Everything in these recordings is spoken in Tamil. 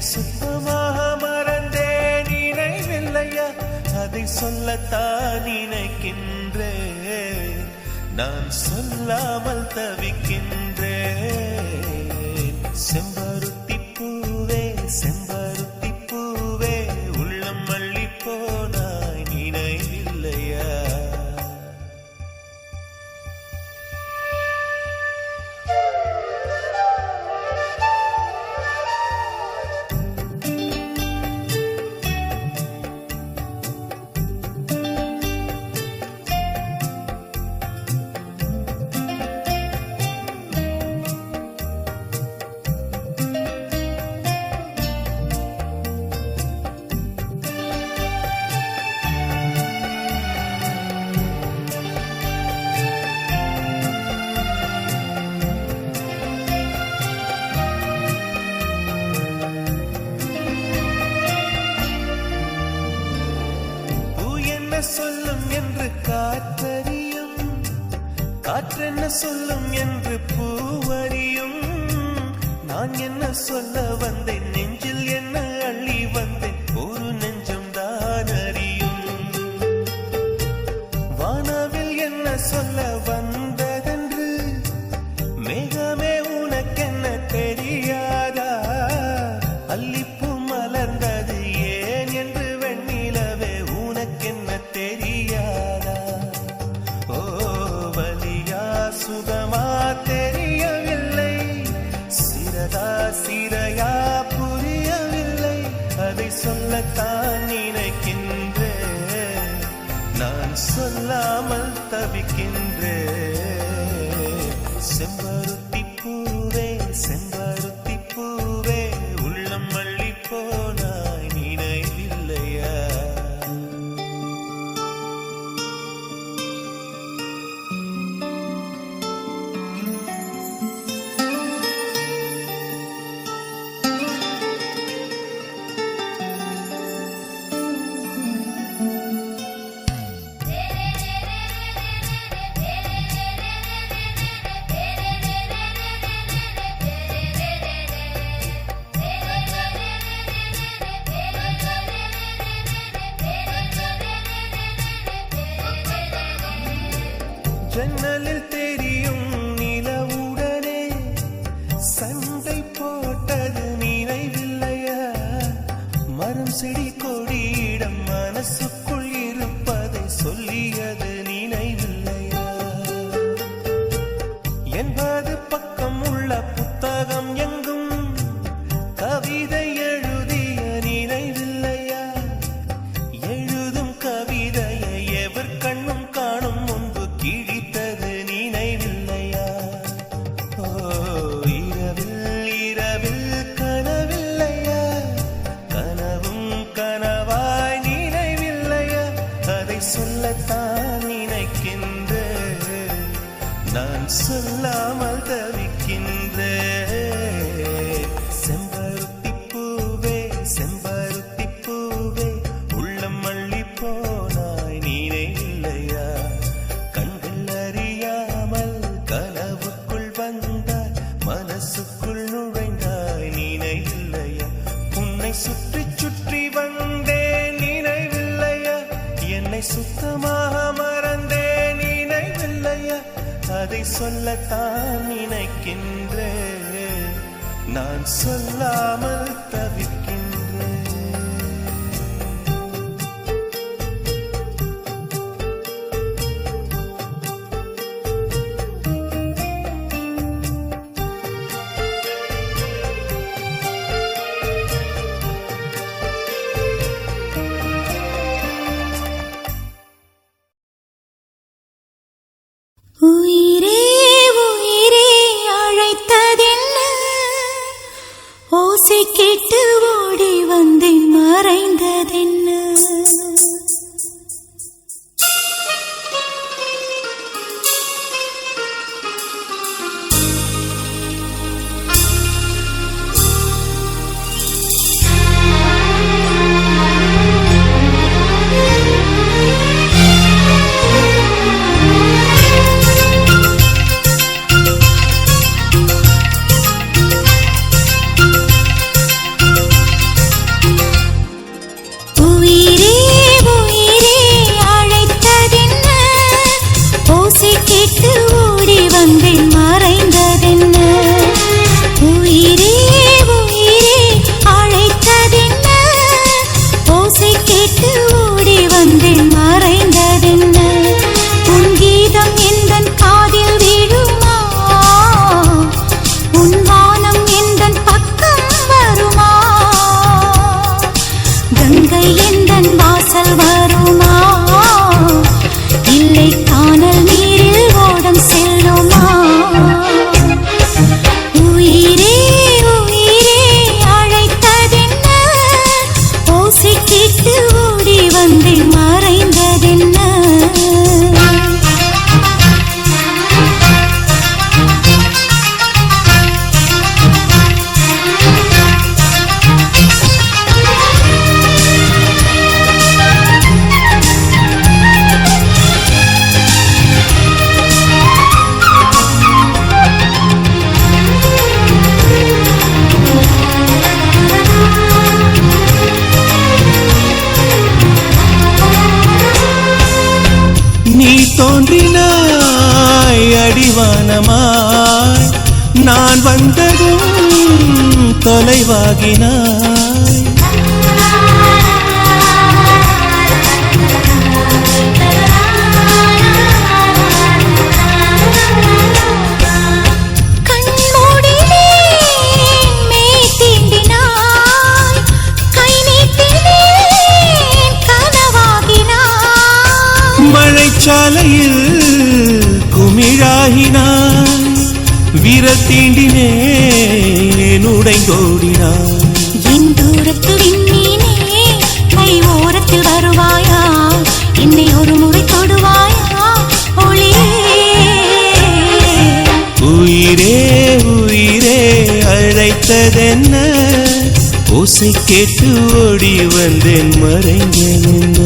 சுத்தமாக மறந்தேன் நினைவில்லையா? அதை சொல்லத்தான் நினைக்கின்றேன், நான் சொல்லாமல் தவிக்கின்றேன். செம்பருத்தி பூவே செம்பருத்தி பூவே உள்ளம் மல்லி போனாய் நினைவில்லையா? சொல்லும் என்று காற்றறியும், காற்றென்ன சொல்லும் என்று பூவறியும். நான் என்ன சொல்ல வந்தேன், நெஞ்சில் என்ன அள்ளி வந்தேன், ஒரு நெஞ்சம் தான் அறியும். வானவில் என்ன சொல்ல வந்ததென்று மேகமே உனக்கென்ன தெரியாதா? அல்லிப்பூ மலர்ந்தது ஏன் என்று வெண்ணிலவே உனக்கென்ன தெரியாதா? ஓ வலியா சுகமா தெரியவில்லை, சிறதா சிறையா புரியவில்லை. அதை சொல்லத்தான் நினைக்கின்றேன், நான் சொல்லாமல் தவிக்கின்றேன். செம்பருத்தி பூவே செம்பருத்தி பூவே உள்ளம் மல்லி போனாய் நினைவில்லையா? ஜன்னலில் தெரியும் நிலவுடனே சண்டை போட்டது நினைவில்லையா? மரம் செடி கொடியிடம் மனசுக்குள் இருப்பதை சொல்லியது நினைவில்லையா? 80 பக்கம் உள்ள புத்தகம் எங்கும் கவிதை எழுதிய நினைவில்லையா? எழுதும் கவிதையை எவர் கண்ணும் காணும் முன்பு கிழித்தது நினைவில்லையா? ஓ இரவில் இரவில் கனவில்லையா? கனவும் கனவாய் நினைவில்லையா? அதை சொல்லத்தான் நினைக்கின்றேன், நான் சொல்லாமல் தவிக்கின்றேன். செம்பருத்தி பூவே செம்பருத்தி பூவே உள்ளம் மல்லி போனாய் நினைவில்லையா? கண்கள் அறியாமல் கனவுக்குள் வந்தாய், மனசுக்குள் நுழைந்தாய் நினைவில்லையா? உன்னை சுற்றி சுற்றி வந்தேன் நினைவில்லையா? என்னை சுத்தமாக மறந்தேன் நினைவில்லையா? அதை சொல்லத்தான் நினைக்கின்றேன், நான் சொல்லாமல் தவிக்கின்றேன். உயிரே உயிரே அழைத்ததென்ன, ஓசை கேட்டு ஓடி வந்தேன் மறைந்ததென்ன. வாசல் வருமா இல்லை கானல் நீரில் ஓடம் செல்லுமா உயிரே உயிரே அழைத்ததென்ன ஓசை கேட்டு ஓடி வந்து மறைந்ததென்ன நீ தோன்றினாய் அடிவானமாய் நான் வந்ததும் தொலைவாகினாய் மழைச்சாலையில் குமிழாகினாய் விரல் தீண்டினேன் உடைந்தோடினாய் என் தூரத்து விண்மீனே கை ஓரத்தில் வருவாயா என்னை ஒரு முறை தொடுவாயா ஒளியே உயிரே உயிரே அழைத்ததென்ன ஓசை கேட்டு ஓடி வந்தேன் மறைந்ததென்ன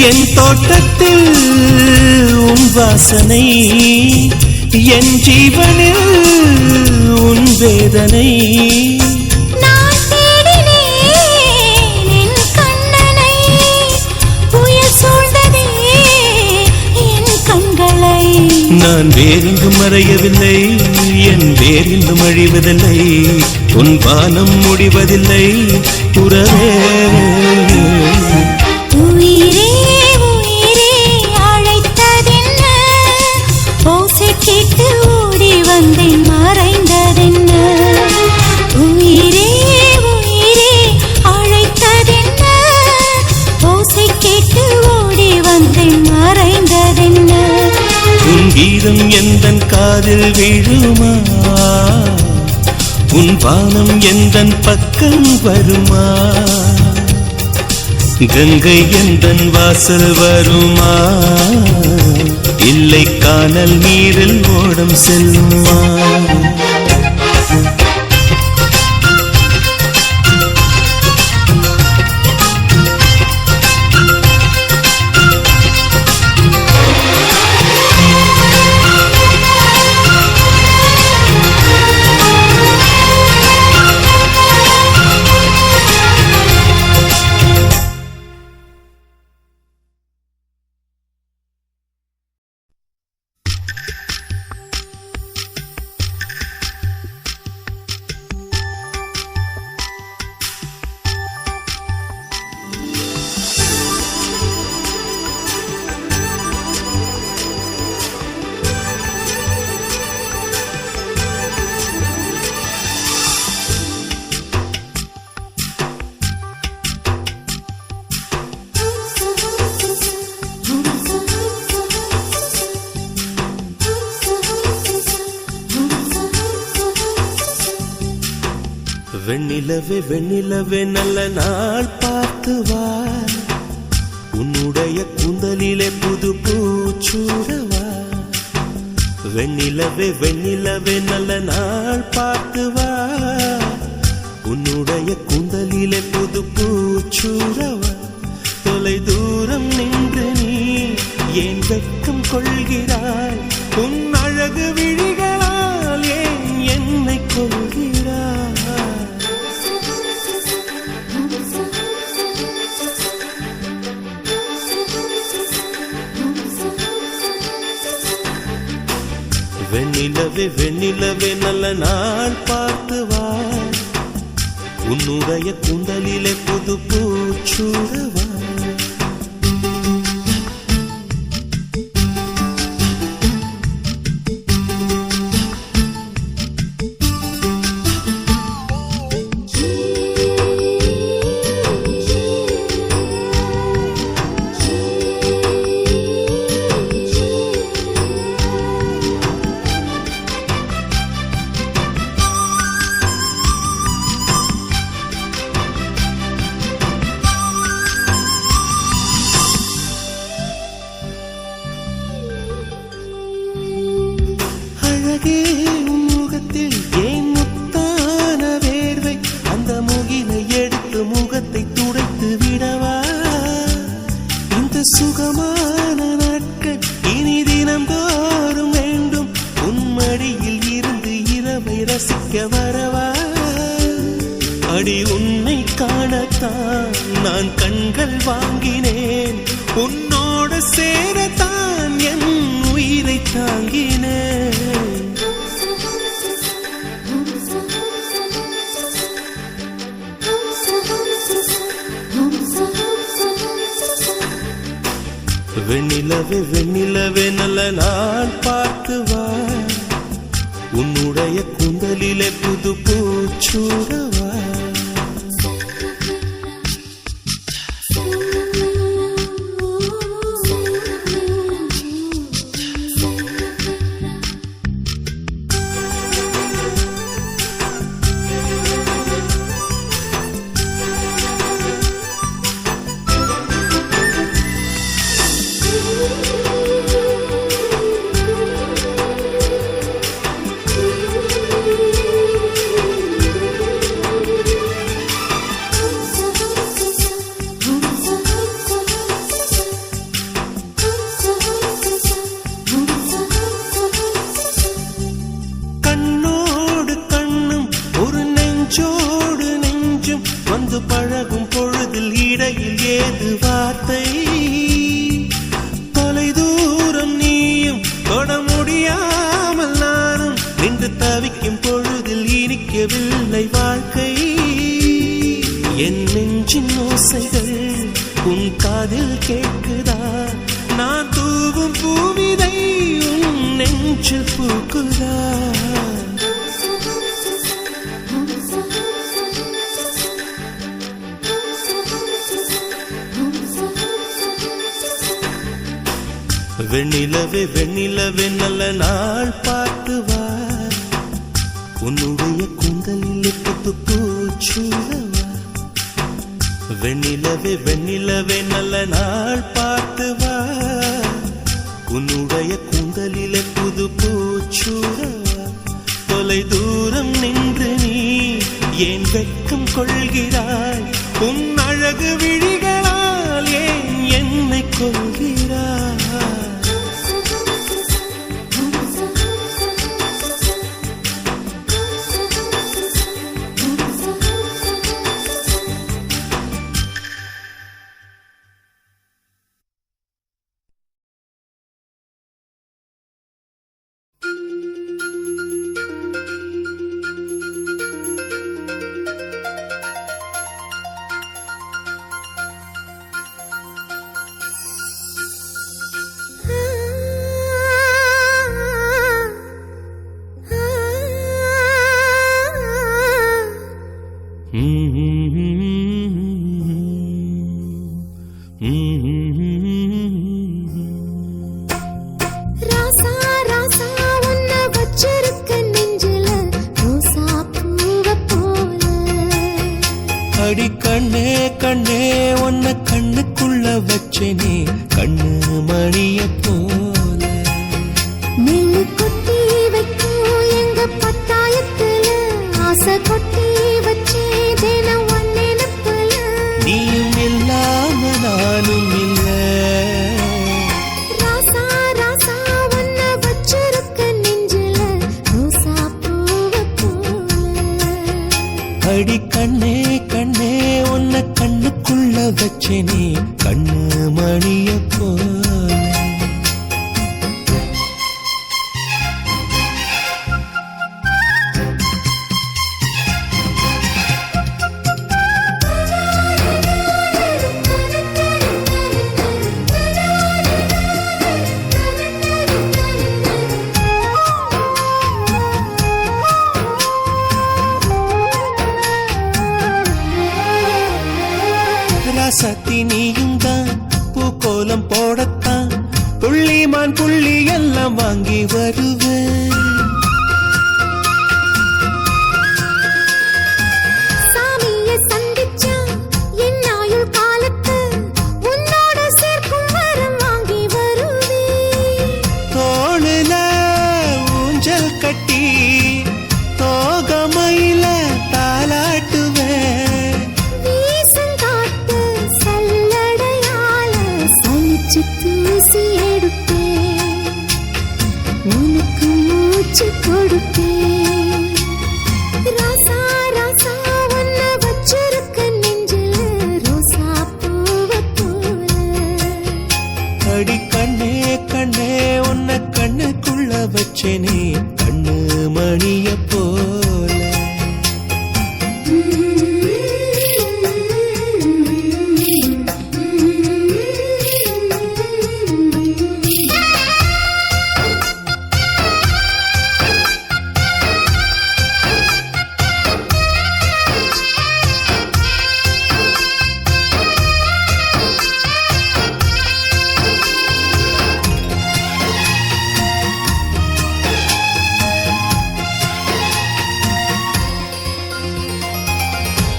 என் தோட்டத்தில் உன் வாசனை என் ஜீவனில் உன் வேதனை நான் தேடினேன் என் கண்ணனை புயல் சூழ்ந்ததே என் கண்களை நான் வேறெங்கும் மறையவில்லை என் வேறெங்கும் அழிவதில்லை உன் வானம் முடிவதில்லை உறவே உயிரே உயிரே அழைத்ததென்ன ஓசை கேட்டு ஓடி வந்தேன் மறைந்ததென்ன உயிரே உயிரே அழைத்ததென்ன ஓசை கேட்டு ஓடி வந்தேன் மறைந்ததென்ன உன் கீதம் எந்தன் காதில் விழுமா உன் வானம் எந்தன் பக்கம் வருமா கங்கை எந்தன் வாசல் வருமா இல்லை கானல் நீரில் ஓடம் செல்லுமா வெண்ணிலவே வெண்ணிலவே நல்ல நாள் பார்த்து வா, உன்னுடைய கூந்தலிலே புது பூச்சூடவா. வெண்ணிலவே வெண்ணிலவே நல்ல நாள் பார்த்து வா, உன்னுடைய கூந்தலிலே புது பூச்சூடவா. தொலை தூரம் நின்று நீ ஏன் வெட்கம் கொள்கிறாய், உன் அழகு விழிகளால் ஏன் என்னை கொள்கிறாய். வெண்ணிலவே வெண்ணிலவே நல்ல நாள் பார்த்து வா, உன்னுடைய கூந்தலிலே புது பூச்சூடவா. அழகே உன் முகத்தில் ஏன் முத்தான வேர்வை, அந்த முகிலை எடுத்து முகத்தை துடைத்து விடவா. இந்த சுகமான நாட்கள் இனி தினம் தோறும் வேண்டும், உன் மடியில் இருந்து இரவை ரசிக்க வரவா. அடி உன்னை காணத்தான் நான் கண்கள் வாங்கினேன், உன்னோடு சேரத்தான் என் உயிரை தாங்கினேன். வெண்ணிலவே வெண்ணிலவே நல்ல நாள் பார்த்து வா, உன்னுடைய கூந்தலிலே புது பூச்சூடவா. வந்து பழகும் பொழுதில் இடையில் ஏது வார்த்தை, தொலை தூரம் நீயும் தொட முடியாமல் நானும் நின்று தவிக்கும் பொழுதில் இனிக்கவில்லை வாழ்க்கை. என் நெஞ்சின் ஓசைகள் உன் காதில் கேட்குதா, நான் தூவும் பூவிதை உன் நெஞ்சில் பூக்குதா. வெண்ணிலவே வெண்ணிலவே நல்ல நாள் பார்த்து வா, உன்னுடைய கூந்தலிலே புது பூச்சூடவா. வெண்ணிலவே வெண்ணிலவே நல்ல நாள் பார்த்து வா, உன்னுடைய கூந்தலிலே புது பூச்சூடவா. தொலை தூரம் நின்று நீ ஏன் வெட்கம் கொள்கிறாய், உன் அழகு விழிகளால் ஏன் என்னை கொள்கிறாய். ராசா உன்னை வச்சிருக்க நெஞ்சில ரோசா பூவ போல அடி கண்ணே கண்ணே உன்னை கண்ணுக்குள்ள வச்சேனே கண்ணு மணிய போல. நெல்லு கொட்டி வைக்கும் எங்க பத்தாயத்துல ஆசை கொட்டி வச்சே தினம் ஒன்னெனப்புல. நீயும் இல்லாம நானும் இல்ல. ராசா ராசா உன்னை வச்சிருக்க நெஞ்சில ரோசா பூவ போல. அடி கண்ணே கண்ணே உன்னை கண்ணுக்குள்ள வச்சேனே கண்ணு மணிய போல. ராசாத்தி நீயும் தான் பூக்கோலம் போடத்தான் புள்ளிமான் புள்ளி எல்லாம் வாங்கி வருவேன். சாமிய சந்திச்சா என் ஆயுள் காலத்து உன்னோட சேர்க்கும் வரம் வாங்கி வருவேன். தோளுல ஊஞ்சல் கட்டி தோகமையில தாலாட்டுவேன். வீசங்காத்து சல்லடையால சலிச்சு தூசி எடுப்பேன். உனக்கு மூச்சு கொடுப்பேன். ராசா ராசா உன்னை வச்சிருக்க நெஞ்சில ரோசா பூவ போல. அடி கண்ணே கண்ணே உன்னை கண்ணுக்குள்ள வச்சேனே கண்ணு மணிய போல.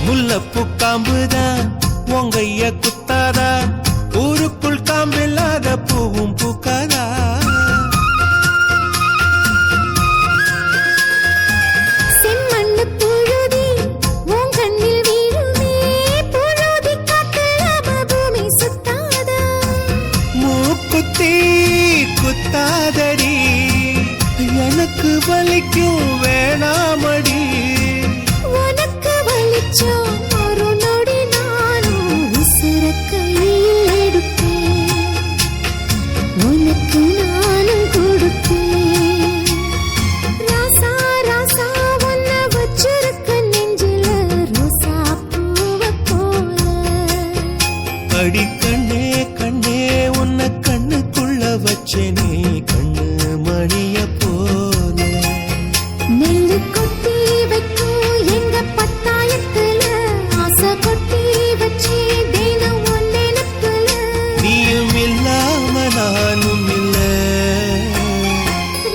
முல்லப்பூ காம்புதான் உங்கைய குத்தாதா ஊருக்குள் காம்பில்லாத பூவும் பூக்காதா. செம்மண்ணு புழுதி உன் கண்ணில் வீழுமே. புழுதி காத்துல பூமி சுத்தாதா. மூக்குத்தி குத்தாதடி எனக்கு வலிக்கும் வேணாமடி. உனக்கு வலிச்சோம் ஒரு நொடி நானும் உசுர கையில் எடுப்பேன். உனக்கு நானும் கொடுப்பேன். ராசா ராசா உன்னை வச்சிருக்க நெஞ்சில ரோசா பூவ போல. அடி கண்ணே கண்ணே உன்னை கண்ணுக்குள்ள வச்சேனே கண்ணு மணிய போல. நெல்லு கொட்டி வைக்கும் எங்க பத்தாயத்துல ஆசை கொட்டி வச்சே தினம் ஒன்னெனப்புல. நீயும் இல்லாம நானும் இல்ல.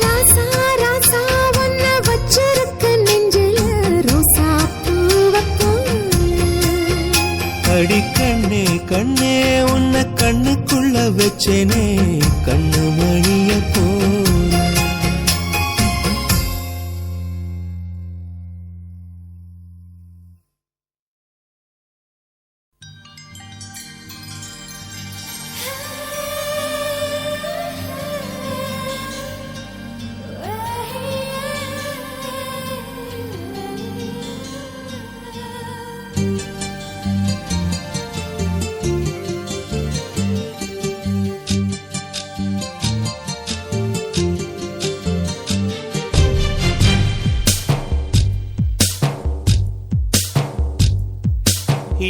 ராசா ராசா உன்னை வச்சிருக்க நெஞ்சில ரோசா பூவ போல. அடி கண்ணே கண்ணே உன்னை கண்ணுக்குள்ள வச்சேனே கண்ணு மணிய போல.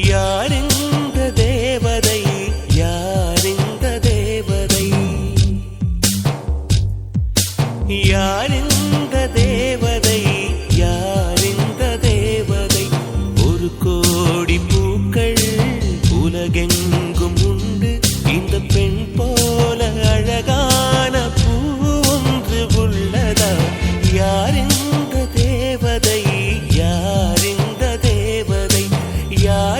யாரிந்த தேவதை யாரிந்த தேவதை யாரிந்த தேவதை யாரிந்த தேவதை. ஒரு கோடி பூக்கள் உலகெங்கும் உண்டு. இந்த பெண் போல அழகான பூ ஒன்று உள்ளதா? யாரிந்த தேவதை யாரிந்த தேவதை யார்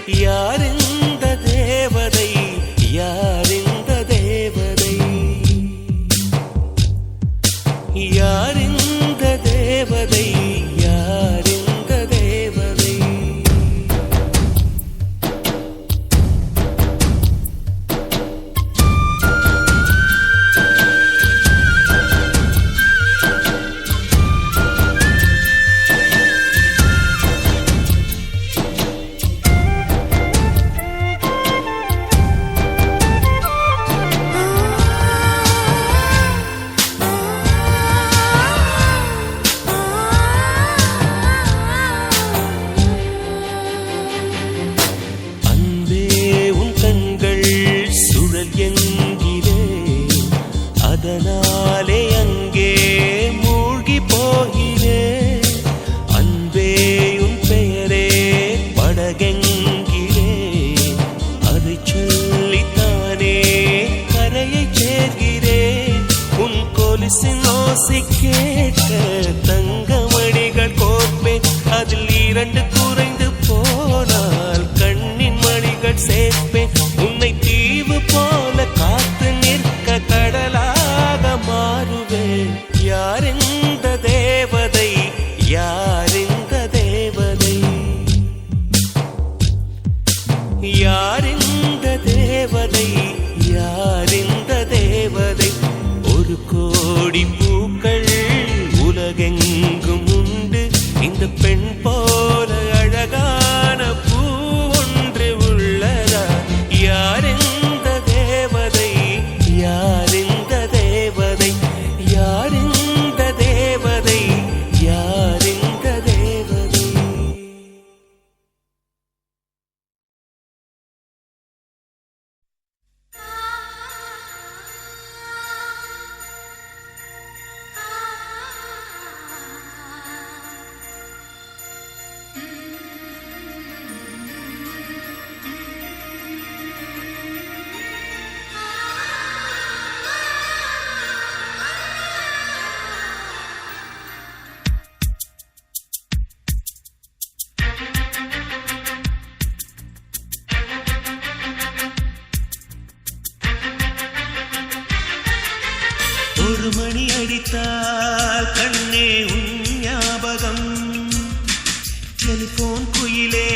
யார் இந்த தேவதை, யார் இந்த தேவதை, யார் இந்த தேவதை, யார் இந்த தேவதை. அதனாலே அங்கே மூழ்கி போகிறேன். அன்பே உன் பெயரே படகெங்கிறேன். அதை சொல்லித்தானே கரையை சேர்கிறேன். உன் கொலுசின் ஓசை கேட்க தங்கமணிகள் கோப்பேன். அதில் 2 குறைந்து போனால் கண்ணின் மணிகள் சேர்ப்பேன். உன்னை தீவு போல காத்து நிற்க கடலாக மாறுவேன். யார் இந்த தேவதை, யார் இந்த தேவதை, யார் இந்த தேவதை, யார் இந்த தேவதை. 1 கோடி பூக்கள் உலகெங்கும் உண்டு. இந்த பெண் போல அழகான பூ ஒன்று உள்ளதா? யார் இந்த தேவதை, யார் இந்த தேவதை, யார் இந்த தேவதை, யார் இந்த தேவதை. ஒரு மணி அடித்தால் கண்ணே உன் ஞாபகம். டெலிபோன் குயிலே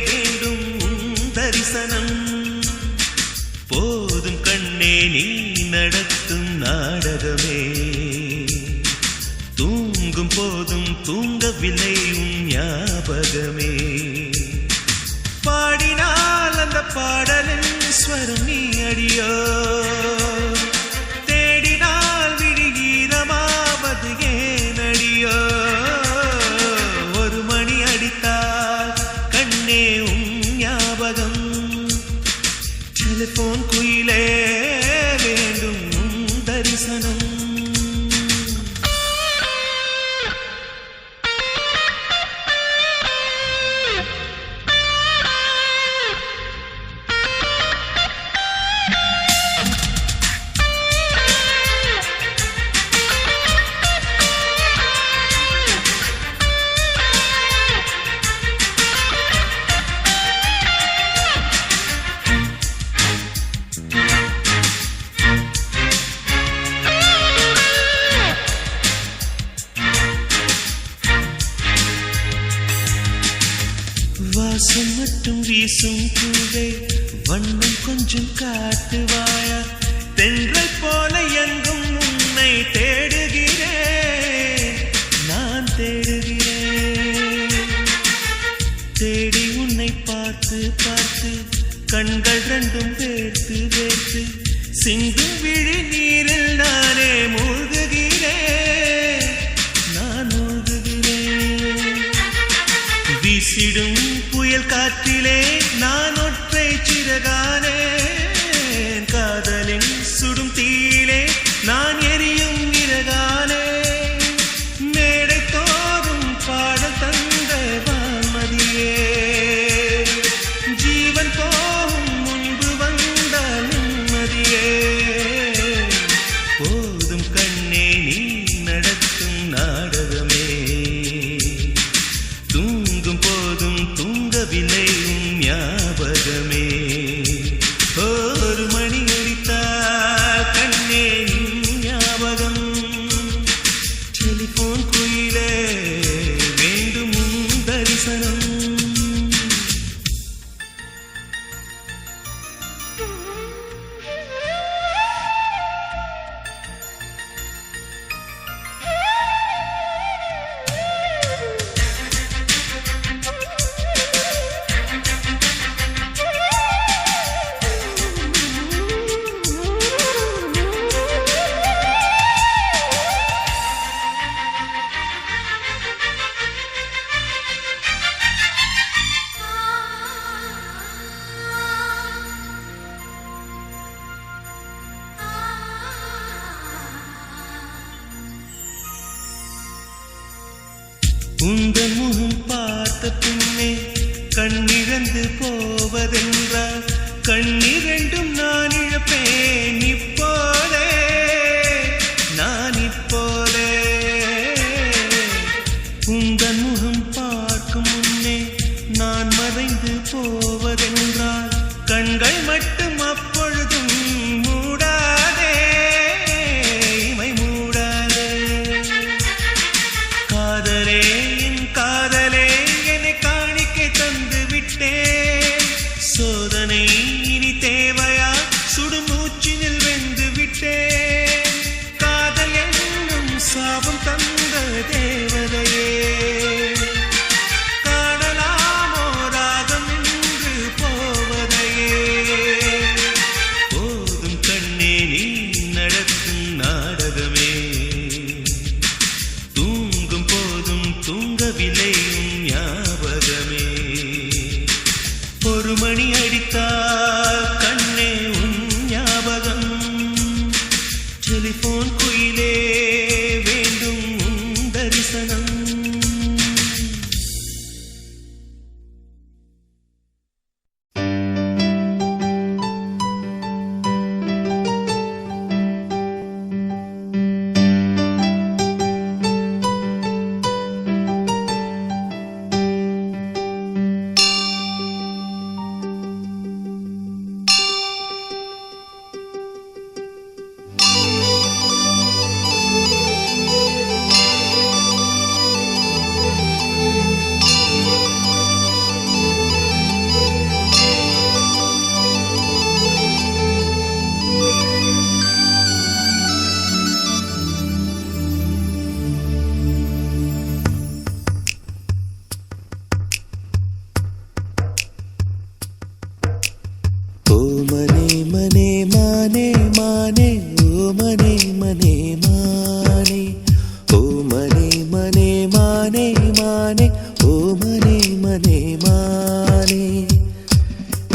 வேண்டும் உன் தரிசனம். போதும் கண்ணே நீ நடத்தும் நாடகமே. தூங்கும் போதும் தூங்கவில்லை உன் ஞாபகமே. பாடினால் அந்த பாடலின் ஸ்வரம் நீ அடியோ. ஒரு மணி அடித்தால் கண்ணே உன் ஞாபகம். டெலிபோன் குயிலே வேண்டும் உன் தரிசனம். வாசம் மட்டும் வீசும் பூவே வண்ணம் கொஞ்சம் காட்டுவாயா. தென்றல் போல எங்கும் உன்னை தேடுகிறேன், நான் தேடுகிறேன். தேடி உன்னை பார்த்து பார்த்து கண்கள் 2 வேர்த்து வேர்த்து சிந்தும் விழி நீரில் நானே மூழ்குகிறேன், நான் மூழ்குகிறேன். வீசிடும் புயல் காற்றிலே நான் ஒற்றை சிறகானே. காதலின் சுடும் தீயிலே நான் எரியும் இறகானே. மேடை தோறும் பாடல் தந்த வான்மதியே. ஜீவன் போகும் முன்பு வந்த நிம்மதியே. போதும் கண்ணே நீ நடத்தும் நாடகமே. தூங்கும் போதும் தூங்கவில்லை உன் ஞாபகமே ஒரு மணி அடித்தால் கண்ணே ஞாபகம் டெலிபோன் குயிலே வேண்டும் உன் தரிசனம் உங்கள் முகம் பார்த்த பின்னே கண்ணிழந்து போவதென்றால் கண்ணிரண்டும் நான் இழப்பேன் இப்போதே நான் இப்போதே உங்கள் முகம் பார்க்கும் முன்னே நான் மறைந்து போவதென்றால் கண்கள் மட்டும் அப்பொழுதும் மூடாதே இமை மூடாதே காதலே காதலே என்னை காணிக்கை தந்து விட்டேன் சோதனை இனி தேவையா சுடுமூச்சினில் வெந்து விட்டேன் காதல் என்னும் சாபம் தந்த தேவதையே காணலாமோ ராகம் நின்று போவதையே போதும் கண்ணே நீ நடக்கும் நாடகமே தூங்கும் போதும் தூங்கவில்லையும் ஞாபகமே ஒரு மணி அடித்தால் கண்ணே உன் ஞாபகம் டெலிபோன் குயிலே வேண்டும் உன் தரிசனம்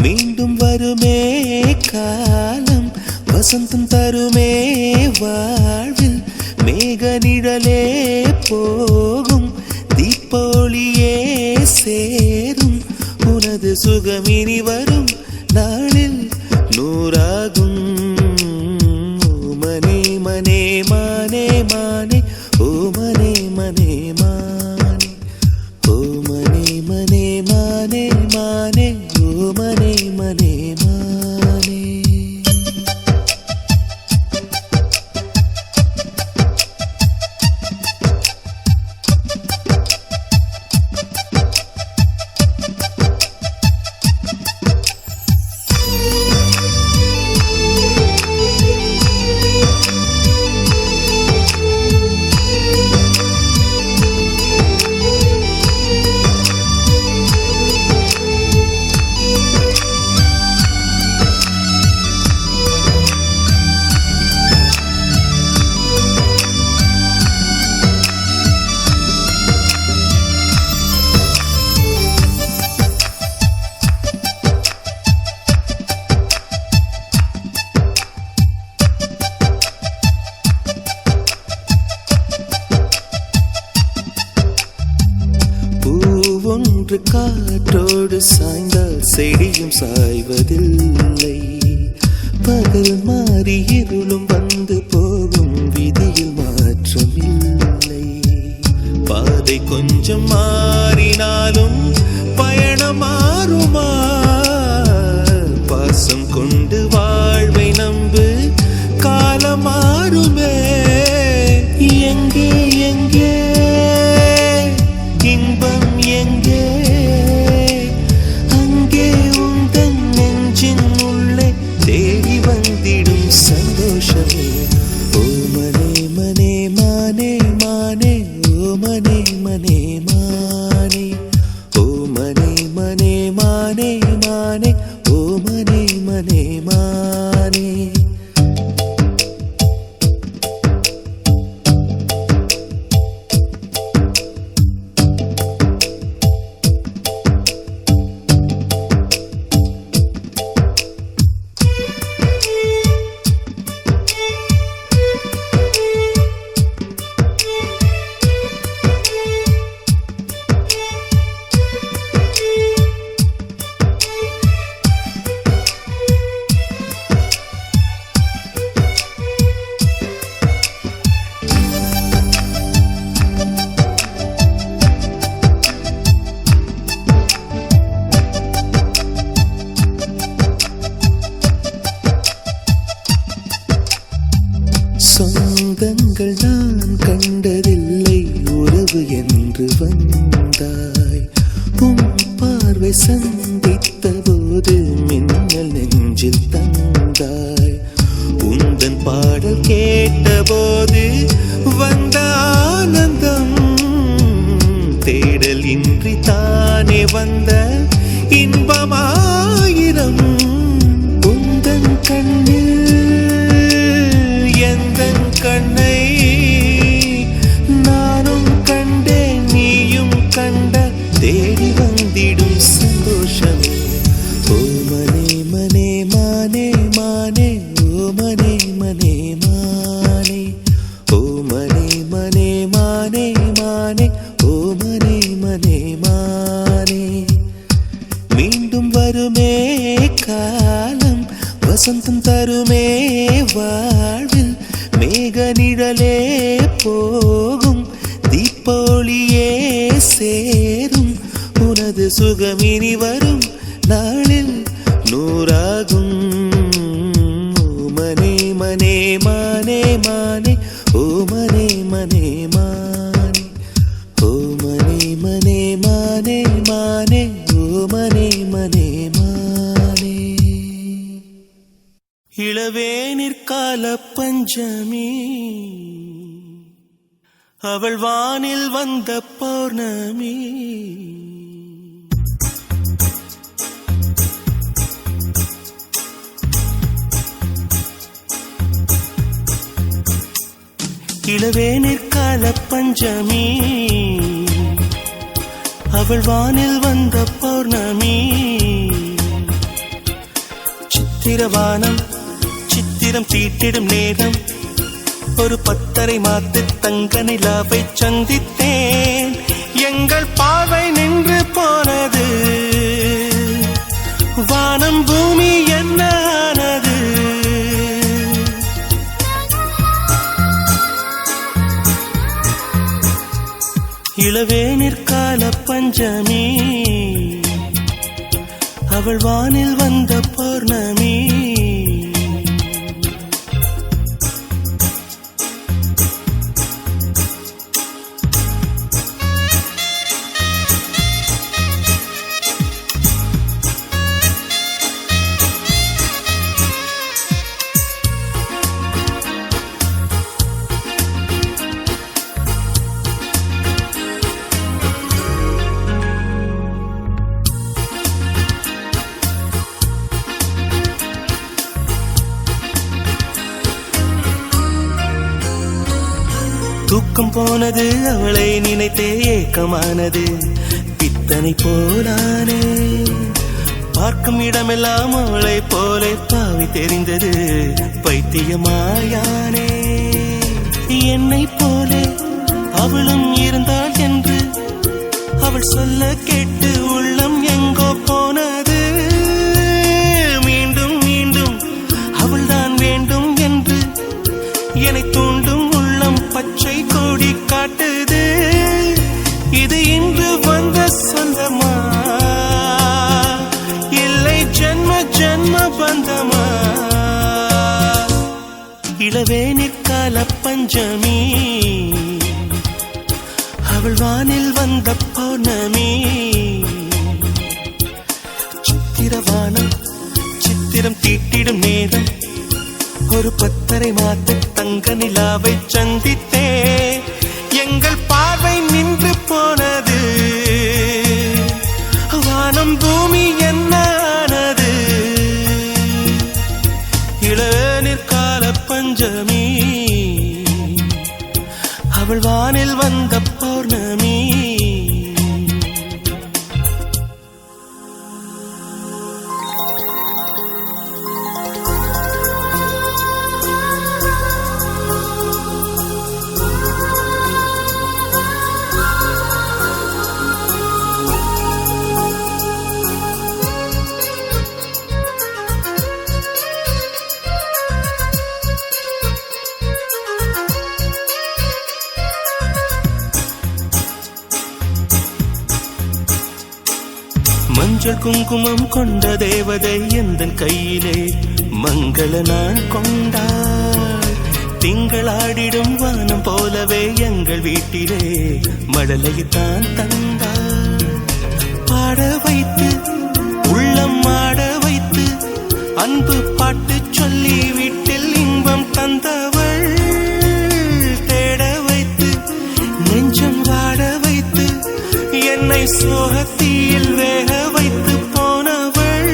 மீண்டும் வருமே காலம் வசந்தம் தருமே வாழ்வில் மேக நிழலே போகும் தீப்பொழியே சேரும் உனது சுகமினி வரும் நாளில் நூறாகும் மனே மனே மானே மானே ஓ மனே மனே மானே ஓ மனே மனே மானே மானே ஓ மனே மனே மானே காற்றோடு சாய்ந்தால் செடியும் சாய்வதில்லை பகல் மாறி இருளும் வந்து போகும் விதியில் மாற்றமில்லை பாதை கொஞ்சம் மாறினாலும் பயணம் மாறுமா சுகங்கள் நான் கண்டதில்லை உறவு என்று வந்தாய் உன் பார்வை சந்தித்த போது மின்னல் நெஞ்சில் தந்தாய் உந்தன் பாடல் கேட்டபோது வந்த ஆனந்தம் தேடல் இன்றி தானே வந்த இன்பமாயிரம் உந்தன் கண்ணில் எந்தன் கண்ணை நானும் கண்டேன் நீயும் கண்ட தேடி வந்திடும் சந்தோஷமே ஓ மனே மனே மானே மானே ஓ மனே மனே மானே ஓ மனே மனே மானே மானே ஓ மனே மனே மானே மீண்டும் வருமே காலம் வசந்தம் தருமே வாழ்வில் மேக நிழலே போகும் தீப்பொழியே சேரும் உனது சுகம் இனி வரும் நாளில் நூறாகும் ஓ மனே மனே மானே மானே ஓ மனே மனே மானே ஓ மனே மனே மானே மானே ஓ மனே மனே மானே இளவேனிற்கால பஞ்சமி அவள் வானில் வந்த பௌர்ணமி இளவேனிற்கால பஞ்சமி அவள் வானில் வந்த பௌர்ணமி சித்திரவானம் சித்திரம் தீட்டிடும் நேரம் ஒரு 10:30 மாத்து தங்க நிலாவை சந்தித்தேன் எங்கள் பார்வை நின்று போனது வானம் பூமி என்ன ஆனது இளவேனிற்கால பஞ்சமி அவள் வானில் வந்த பௌர்ணமி தூக்கம் போனது அவளை நினைத்தே ஏக்கமானது பித்தனை போலானே பார்க்கும் இடமெல்லாம் அவளை போல பாவி தெரிந்தது பைத்தியமாயானே என்னை போலே அவளும் இருந்தாள் என்று அவள் சொல்ல கேட்டு உள்ளம் எங்கோ போனது மீண்டும் மீண்டும் அவள்தான் வேண்டும் என்று என்னை தூண்டும் பச்சை கொடி காட்டுது இது இன்று வந்த சொந்தமா இல்லை ஜென்ம ஜென்ம பந்தமா இளவேனிற்கால பஞ்சமி அவள் வானில் வந்த பௌர்ணமி சித்திரவானம் சித்திரம் தீட்டிடும் நேரம் ஒரு 10:30 மாத்து தங்க நிலாவை சந்தித்தே எங்கள் பார்வை நின்று போனது வானம் பூமி என்ன ஆனது இளவேனிற்கால பஞ்சமி அவள் வானில் வந்த பௌர்ணமி மஞ்சள் குங்குமம் கொண்ட தேவதை எந்தன் கையிலே மங்கள நான் கொண்டாள் திங்களாடிடும் வானம் போலவே எங்கள் வீட்டிலே மழலையைத்தான் தந்தார். பாட வைத்து உள்ளம் ஆட வைத்து அன்பு பாட்டு சொல்லி வீட்டில் இன்பம் தந்தவள். தேட வைத்து நெஞ்சம் வாட வைத்து என்னை சோகத்தீயில் வேக வைத்து போனவள்.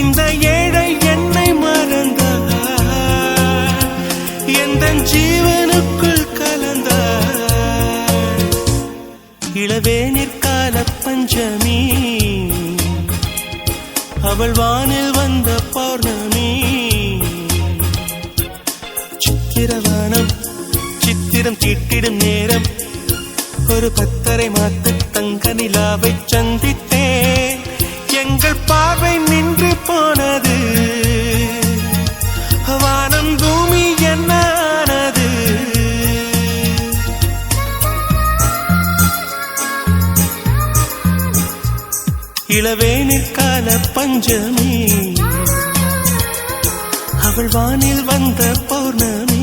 இந்த ஏழை என்னை மறந்தார், எந்த ஜீவனுக்குள் கலந்தார். இளவேனிற்கால பஞ்சமி, அவள் வானில் வந்த பௌர்ணமி. சித்திரவானம் சித்திரம் தீட்டிடும் நேரம், ஒரு 10:30 மாத்து தங்க நிலாவை சந்தித்தேன். எங்கள் பார்வை நின்று போனது, வானம் பூமி என்னானது. இளவேனிற்கால பஞ்சமி, அவள் வானில் வந்த பௌர்ணமி.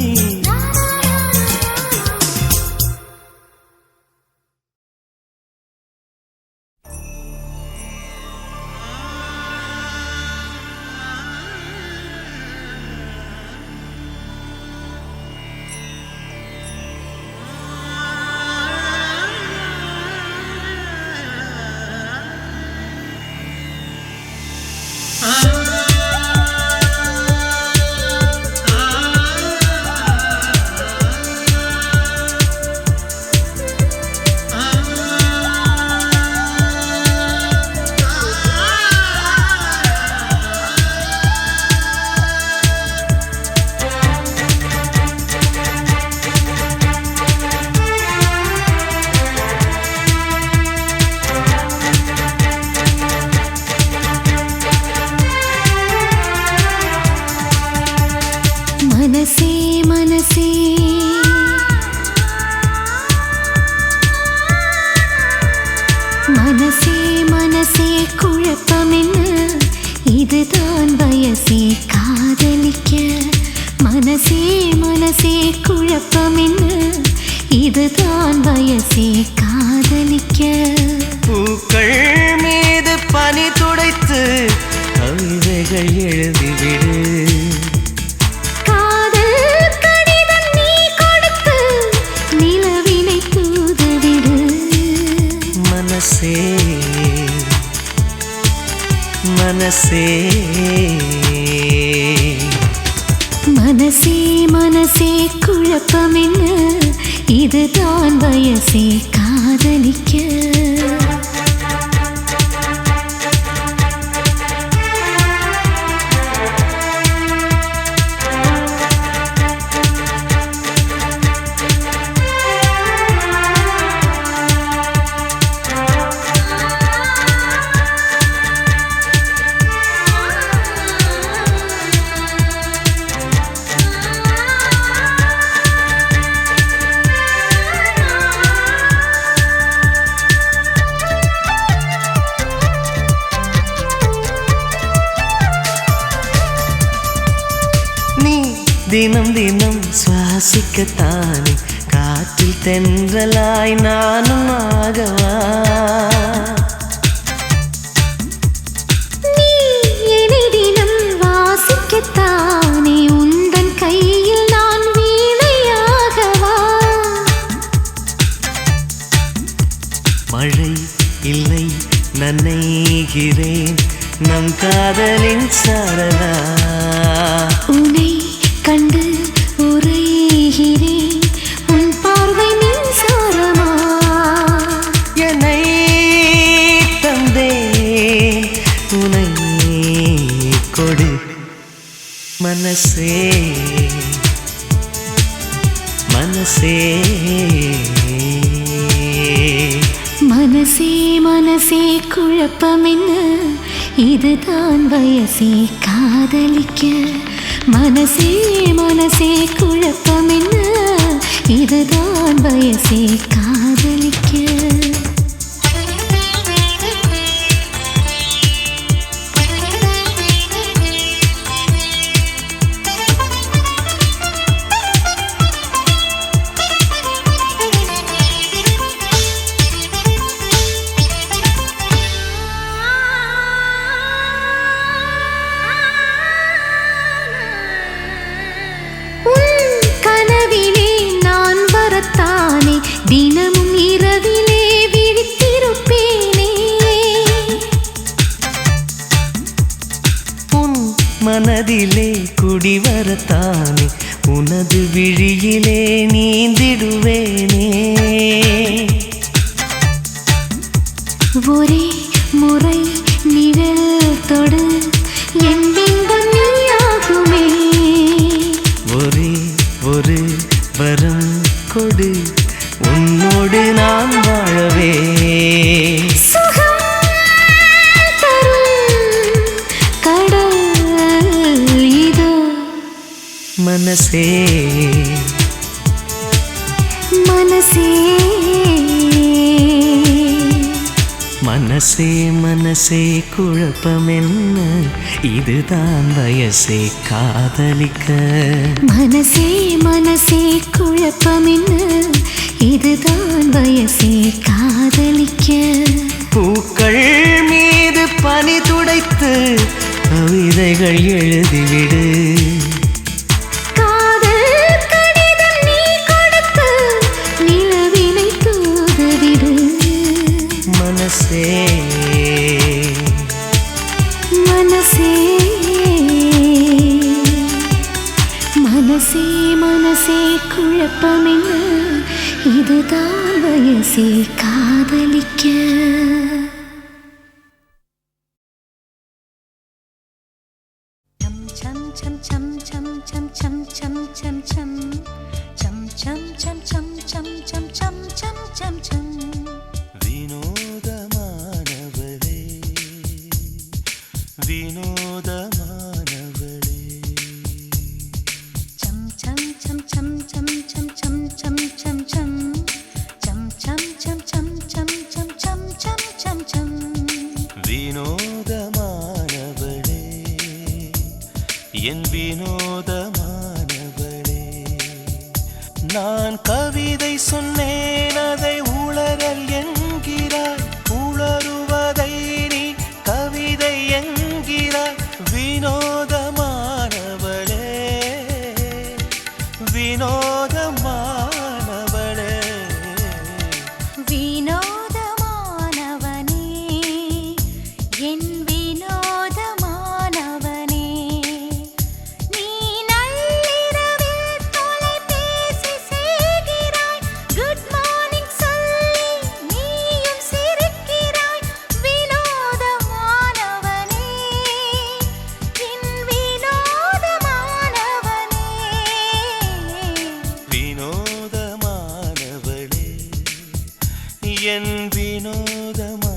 மனசே மனசே மனசே மனசே குழப்பம் என்ன, இதுதான் வயசே காதலிக்க. மனசே மனசே குழப்பம் என்ன, இதுதான் வயசே காதலிக்க. பூக்கள் மீது பனி துடைத்து கவிதைகள் எழுதிவிடு. மனசே மனசே மனசே மனசே குழப்பம் என்ன, இதுதான் வயசே காதலிக்க. தினம் தினம் சுவாசிக்கத்தானே காற்றில் தென்றலாய் நானும் ஆகவா. நீ என்னை தினம் வாசிக்கத்தானே உந்தன் கையில் நான் வீணையாகவா. மழை இல்லை நனைகிறேன் நம் காதலின் சரணா. உன்னை கண்டு உரைகிறேன் உன் பார்வை மின்சாரமா. என்னை தந்தேன் உனை கொடு. மனசே மனசே மனசே மனசே குழப்பம் என்ன, இதுதான் வயசே காதலிக்க. மனசே மனசே குழப்பம் என்ன, இதுதான் வயசே காதலிக்க. மனதிலே குடிவரத்தானே உனது விழியிலே நீந்திடுவேனே. ஒரே முறை நிழல் தொடு என் பிம்பம் நீயாகுமே. ஒரே ஒரு வரம் கொடு உன்னோடு நான் வாழவே. சுகம் தரும் கடல் இதோ. மனசே மனசே மனசே மனசே குழப்பம் என்ன, இதுதான் வயசே காதலிக்க. மனசே மனசே குழப்பம் என்ன, இதுதான் வயசே காதலிக்க. பூக்கள் மீது பனி துடைத்து கவிதைகள் எழுதிவிடு. காதல் கடிதம் நீ கொடுத்து நிலவினை தூதவிடு. மனசே மனசே மனசே மனசே குழப்பம் என்ன, இதுதான் வயசே காதலிக்க. வினோதமானவளே வினோதமானவளே வினோதமானவளே என் வினோதமானவளே. நான் கவிதை சொன்னேன் அதை உளறல் என்கிறாய், உளறுவதை நீ கவிதை என்கிறாய். வினோதமானவளே வினோதமானவளே. வினோதமானவனே என் வினோதமானவனே. நீ நள்ளிரவில் தொலைபேசி செய்கிறாய், குட் மார்னிங் சொல்லி நீயும் சிரிக்கிறாய். வினோதமானவனே என் வினோதமானவனே. வினோதமானவளே என் வினோதமானவளே.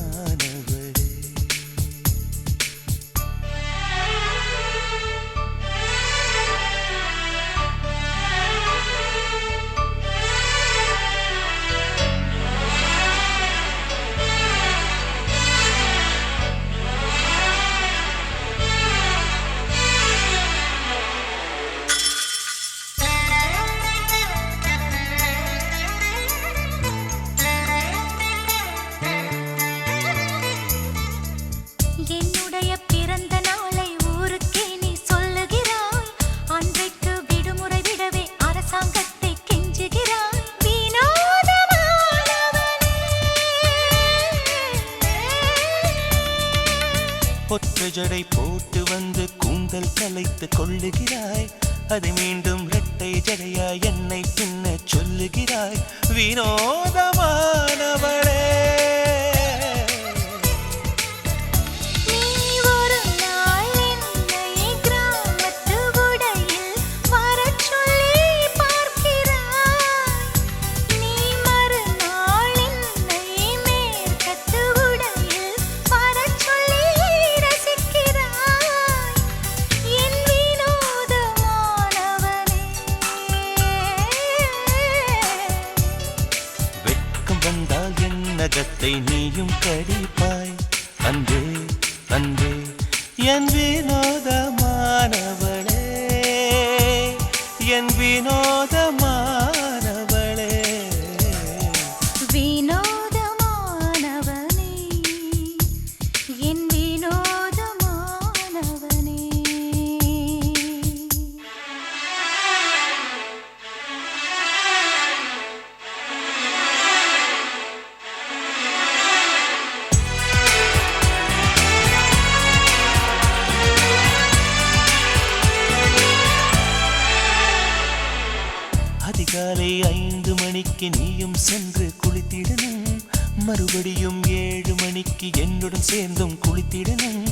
என்னுடைய பிறந்த நாளை ஊருக்கே நீ சொல்லுகிறாய், அன்றைக்கு விடுமுறை விடவே அரசாங்கத்தை கெஞ்சுகிறாய். வினோதமானவனே ஒற்றை ஜடை போட்டு வந்து கூந்தல் கலைத்து கொள்ளுகிறாய், அதை மீண்டும் இரட்டை ஜடையாய் என்னை பின்ன சொல்லுகிறாய். வினோதமானவளே நீ ஒரு நாள் என்னை கிராமத்து உடையில் வரச் சொல்லி பார்க்கிறாய். நீ மறுநாள் என்னை மேற்கத்து உடையில் வரச் சொல்லி ரசிக்கிறாய். என் வினோதமானவனே. வெட்கம் வந்தால் என் நகத்தை நீயும் கடிப்பாய். அன்பே அன்பே என் வினோதமானவளே என் வினோதமானவளே. வினோதமானவனே என் வினோதமானவனே. மணிக்கு நீயும் சென்று குளித்திடணும், மறுபடியும் 7 மணிக்கு என்னுடன் சேர்ந்தும் குளித்திடணும்.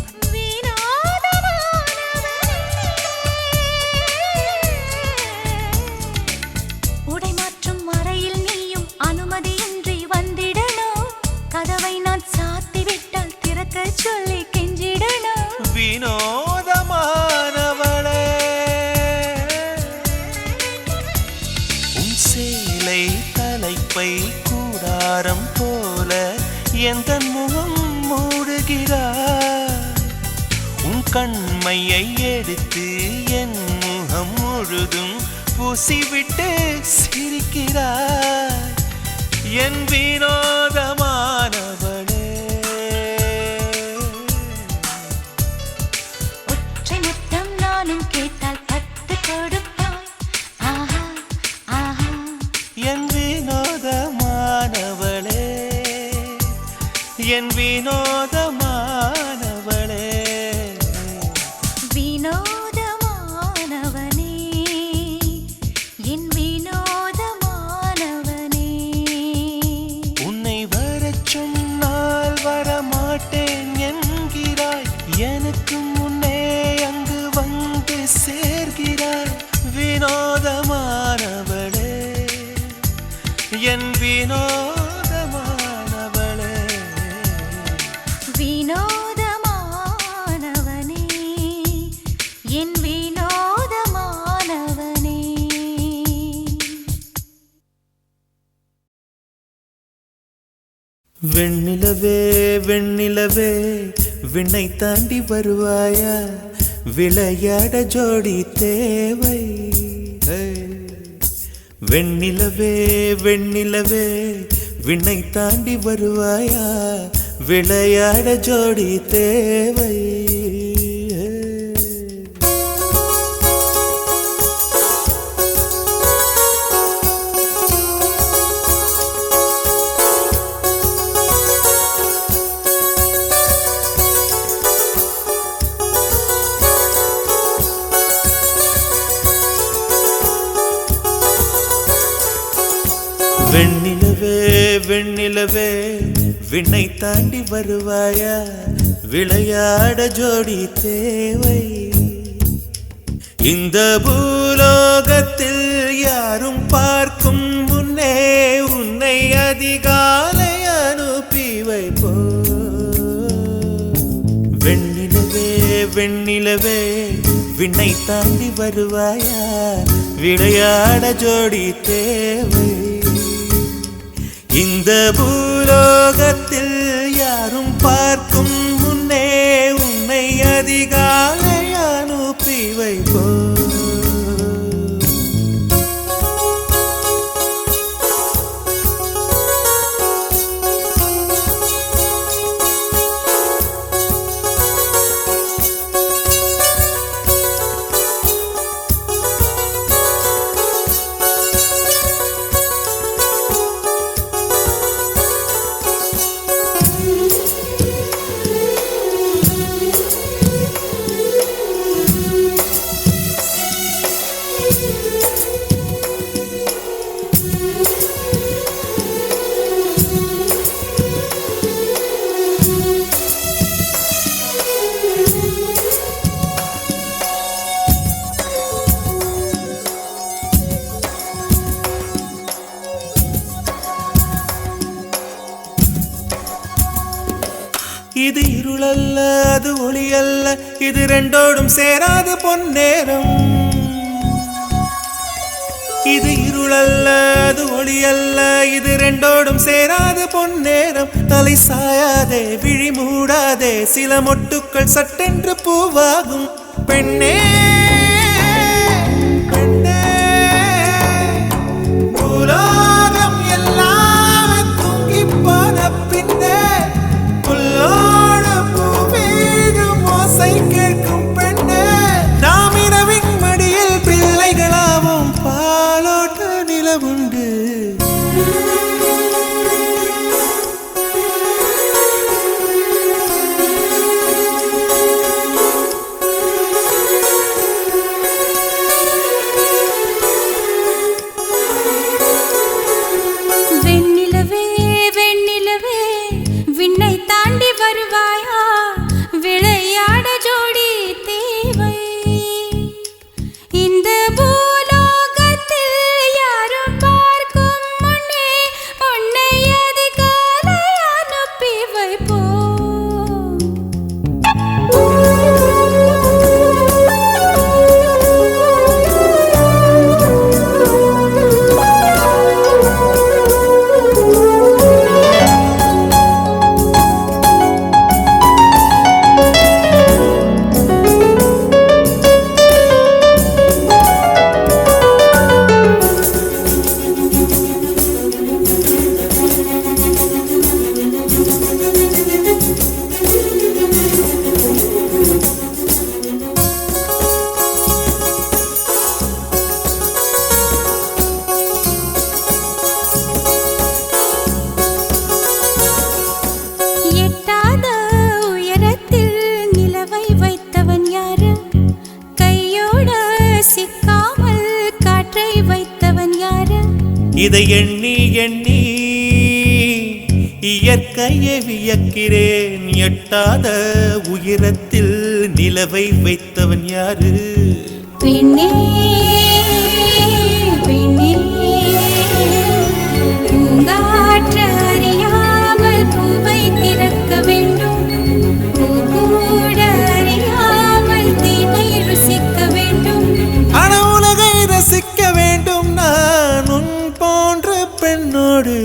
உடை மாற்றும் அறையில் நீயும் அனுமதியின்றி வந்திடணும், கதவை நான் சாத்தி விட்டால் திறக்க சொல்லி கெஞ்சிடணும். வினோதமானவளே, உன் சேலை தலைப்பை கூடாரம் போல எந்த முகம் மூடுகிறாய், உன் கண்மையை எடுத்து என் முகம் முழுதும் பூசிவிட்டு சிரிக்கிறாய். என் வினோதமானவளே, ஒற்றை முத்தம் நானும் கேட்டால் 10 கொடுப்பாய். ஆஹா ஆஹா, என் வினோதமானவளே, என் வினோதமானவளே. வினோதமானவனே, என் வினோதமானவனே. உன்னை வரச் சொன்னால் வரமாட்டேன் என்கிறாய், எனக்கு முன்னே அங்கு வந்து சேர்கிறாய். வினோதமானவளே, என் வினோதமானவளே. வினோதமானவனே, என் வினோதமானவனே. வெண்ணிலவே வெண்ணிலவே விண்ணை தாண்டி வருவாயா, விளையாட ஜோடி தேவை. வெண்ணிலவே வெண்ணிலவே விண்ணை தாண்டி வருவாயா, விளையாட ஜோடி தேவை. வெண்ணிலவே வெண்ணிலவே விண்ணை தாண்டி வருவாயா, விளையாட ஜோடி தேவை. இந்த பூலோகத்தில் யாரும் பார்க்கும் முன்னே உன்னை அதிகாலை அனுப்பி வைப்போ. வெண்ணிலவே வெண்ணிலவே விண்ணை தாண்டி வருவாயா, விளையாட ஜோடி தேவை. இந்த பூலோகத்தில் யாரும் பார்க்கும் முன்னே உன்னை அதிகாலை அனுப்பி வைப்போ. இது இருளல்ல அது ஒளி அல்ல, இது ரெண்டோடும் சேராது பொன்னேரம். இது இருளல்ல அது ஒளி அல்ல, இது ரெண்டோடும் சேராது பொன்னேரம். தலை சாயாதே விழி மூடாதே, சில மொட்டுக்கள் சட்டென்று பூவாகும். பெண்ணே பெண்ணே, உலகம் எல்லாம் தூங்கி போன பின்னே புல்லோடு பூவீடும் ஓசை கேட்கும் பெண்ணே. நாம் இரவின் மடியில் பிள்ளைகளாவும் பாலோட்ட நிலவுண்டு. இதை எண்ணி எண்ணி இயற்கையை வியக்கிறேன். எட்டாத உயரத்தில் நிலவை வைத்தவன் யாரு? பெண்ணே பெண்ணே பூங்காற்று அறியாமல் பூவை திறக்க வேண்டும். பூக்கூட அறியாமல் தீமை ருசிக்க வேண்டும். ஆனா உலகை ரசிக்க வேண்டும் நான் உன் போன்ற பெண்ணோடு.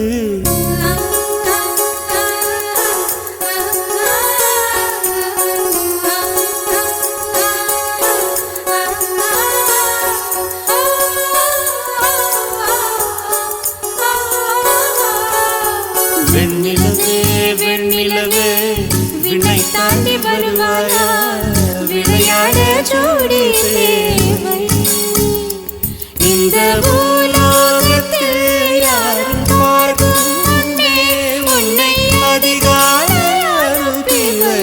வெண்ணிலவே வெண்ணிலவே விண்ணை தாண்டி வருவாயா? விளையாட ஜோடி தேவை. இந்த பூலோகத்தில் யாரும் பார்க்கும் முன்னே உன்னை அதிகாலை அனுப்பிவை.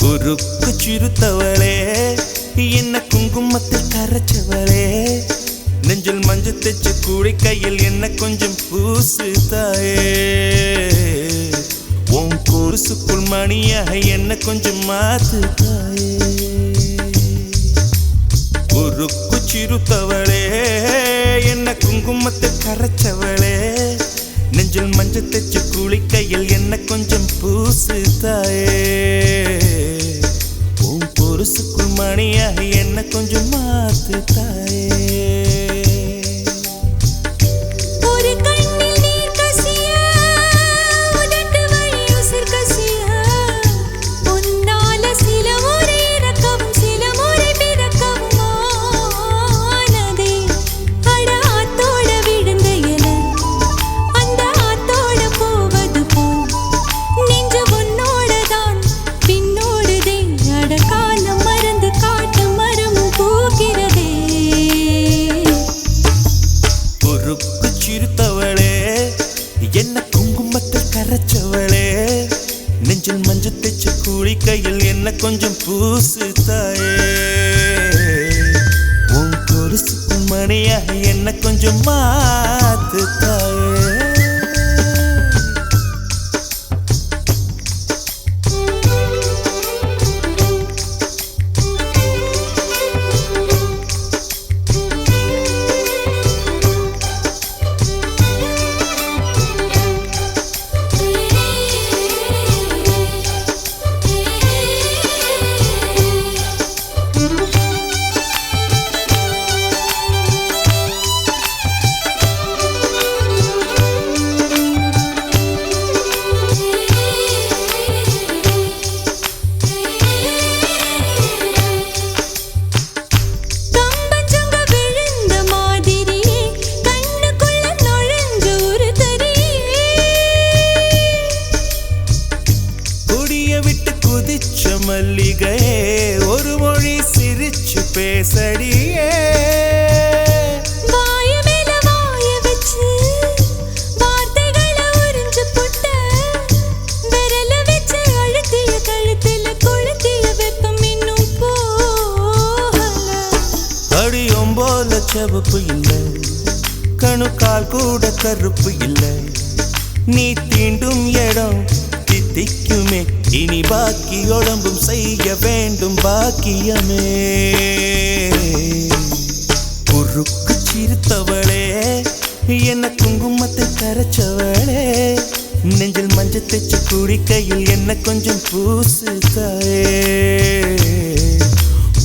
குறுக்கு சிறுத்தவளே என்ன குங்குமத்தில் கரைச்சவளே, நெஞ்சில் மஞ்சள் தைச்சு கூடை கையில் என்ன கொஞ்சம் பூசு தாயே. உன் கொலுசுக்குள் மணியாக என்ன கொஞ்சம் மாத்து தாயே. குறுக்கு சிறுத்தவளே என்ன குங்குமத்தில் கரைச்சவளே, நெஞ்சில் மஞ்சள் தைச்சு கூலி கையில் என்ன கொஞ்சம் பூசு தாயே. உன் பொருசுக்குள் மணியாக என்ன கொஞ்சம் மாத்து தாயே. ஒரு கண்ணில் நீர் கசிய உதட்டு வழி உசிர் கசிய, உன்னால சில முறை இறக்கவும் சில முறை பிறக்கவும் ஆனதே. அட ஆத்தோட விழுந்த இல அந்த ஆத்தோட போவது போல் நெஞ்சு உன்னோடதான் பின்னோடுதே. அட காலம் மறந்து காட்டு மரமும் பூக்கிறதே. குறுக்கு சிறுத்தவளே என்ன குங்குமத்தில் கரைச்சவளே, நெஞ்சில் மஞ்சள் தைச்சு கூலி கையில் என்ன கொஞ்சம் பூசு தாயே. உன் கொலுசுக்குள் மணியாக என்ன கொஞ்சம் மாத்து தாயே. மல்லிகையே ஒரு மொழி சிரிச்சு பேசடியே. வாய மேல வாய வச்சு வார்த்தைகளை உறிஞ்சு புட்ட, விரல வச்சு அழுத்திய கழுத்துல கொளுத்திய வெப்பம் இன்னும் போகல. அடியும் போல செவப்பு இல்லை, கணுக்கால் கூட கருப்பு இல்லை, நீ தீண்டும் இடம் தித்திக்குமே. இனி பாக்கி உடம்பும் செய்ய வேண்டும் பாக்கியமே. குறுக்கு சிறுத்தவளே என்ன குங்குமத்தை கரைச்சவளே, நெஞ்சில் மஞ்சள் தேச்சு குடிக்கையில் என்ன கொஞ்சம் பூசு தாயே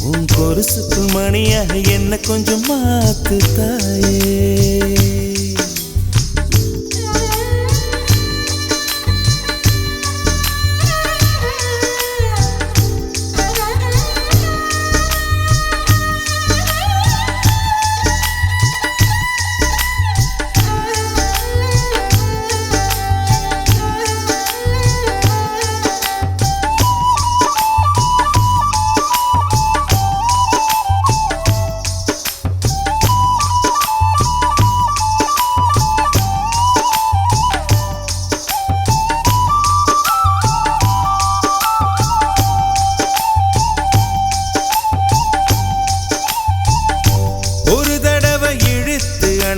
உன் கொலுசுக்குள் மணியாக என்ன கொஞ்சம் மாத்து தாயே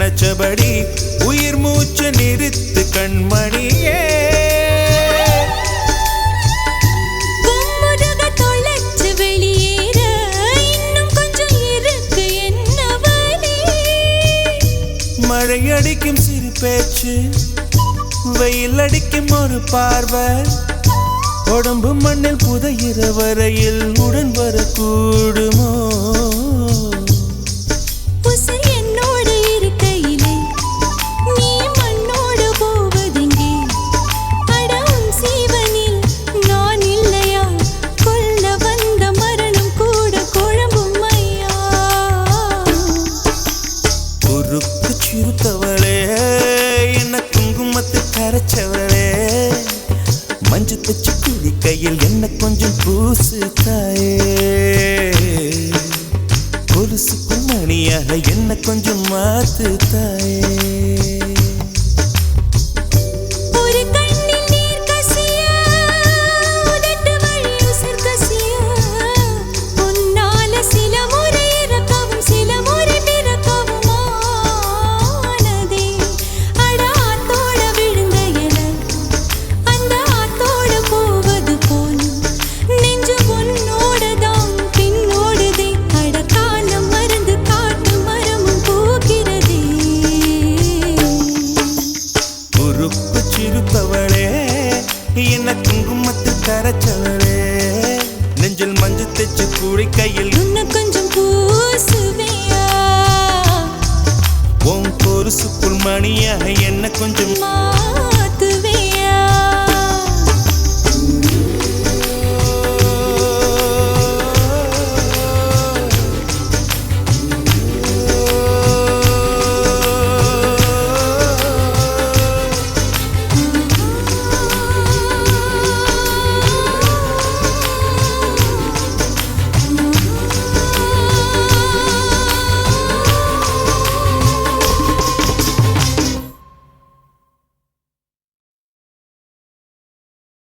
அணைச்சபடி உயிர் மூச்சு நிறுத்து கண்மணியே கும்முருக தொலைச்சு வெளியேற இன்னும் கொஞ்சம் இருக்கு என்ன வழி மழை அடிக்கும் சிறு பேச்சு வெயில் அடிக்கும் ஒரு பார்வை உடம்பு மண்ணில் புதையிற வரையில் உடன் வரக்கூடுமோ சிறுத்தவளே என்ன குங்குமத்து கரைச்சவளே மஞ்சு தச்சு குளிக்கையில் என்ன கொஞ்சம் பூசு தாயே கொலுசுக்குள் மணியாக என்ன கொஞ்சம் மாத்து தாயே சிறுத்தவளே என்ன குங்குமத்து கரைச்சவளே நெஞ்சில் மஞ்சு தேச்சு குடிக்கையில் இன்னும் கொஞ்சம் பூசுவியா உன் கொலுசுக்குள் மணியாக என்ன கொஞ்சம்